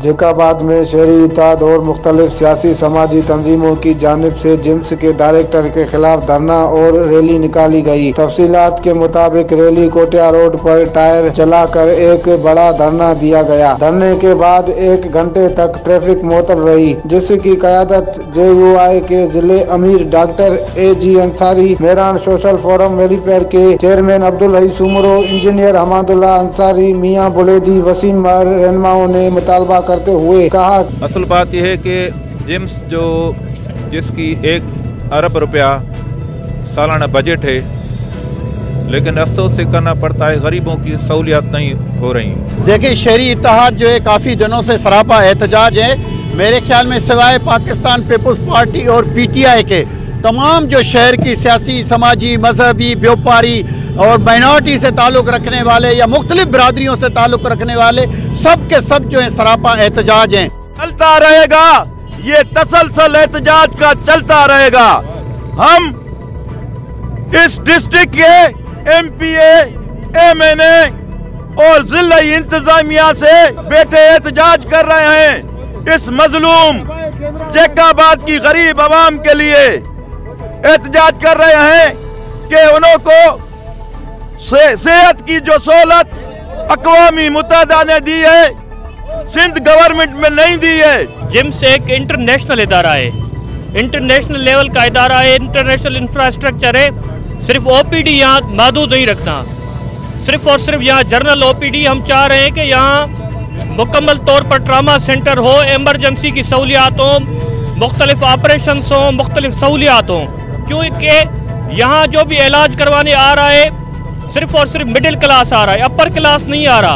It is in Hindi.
जैकाबाद में शहरी इत्तेहाद और मुख्तलिफ सियासी समाजी तंजीमों की जानिब से जिम्स के डायरेक्टर के खिलाफ धरना और रैली निकाली गई। तफसीलात के मुताबिक रैली कोटिया रोड पर टायर जलाकर एक बड़ा धरना दिया गया। धरने के बाद 1 घंटे तक ट्रैफिक मुअत्तल रही, जिसकी क़यादत JUI के जिले अमीर doctor AG Ansari, Mehran social forum welfare के चेयरमैन अब्दुल हई सुमरो, इंजीनियर हमादुल्लाह अंसारी, मियाँ बुलेदी, वसीम रहनुमाओं ने मुतालबा करते हुए कहा। असल बात यह है कि जिम्स जिसकी 1 अरब रुपया सालाना बजट है, लेकिन अफसोस से करना पड़ता है गरीबों की सहूलियात नहीं हो रही। देखिए, शहरी इत्तेहाद जो है काफ़ी दिनों से सरापा एहतजाज है। मेरे ख्याल में सिवाय पाकिस्तान पीपल्स पार्टी और PTI के तमाम जो शहर की सियासी, समाजी, मजहबी, व्यापारी और माइनॉरिटी से ताल्लुक़ रखने वाले या मुख्तलिफ बरादरियों से ताल्लुक़ रखने वाले सब के सब जो है सरापा एहतजाज हैं। चलता रहेगा, ये तसलसल एहतजाज का चलता रहेगा। हम इस डिस्ट्रिक्ट के MPA, MNA और जिला इंतजामिया से बैठे एहतजाज कर रहे हैं। इस मजलूम जैकाबाद की गरीब आवाम के लिए एहतजाज कर रहे हैं कि उन्हों को सेहत की जो सहूलत अक़वामी मुत्तहिदा ने दी है, सिंध गवर्नमेंट में नहीं दी है। जिम्स एक इंटरनेशनल इदारा है, इंटरनेशनल लेवल का इदारा है, इंटरनेशनल इंफ्रास्ट्रक्चर है। सिर्फ OPD यहाँ महदूद नहीं रखना, सिर्फ और सिर्फ यहाँ जनरल OPD। हम चाह रहे हैं कि यहाँ मुकम्मल तौर पर ट्रामा सेंटर हो, एमरजेंसी की सहूलियात हो, मुख्तलिफ ऑपरेशन हो, मुख्तलिफ सहूलियात हों, क्योंकि यहाँ जो भी इलाज करवाने आ रहा है सिर्फ और सिर्फ मिडिल क्लास आ रहा है, अपर क्लास नहीं आ रहा।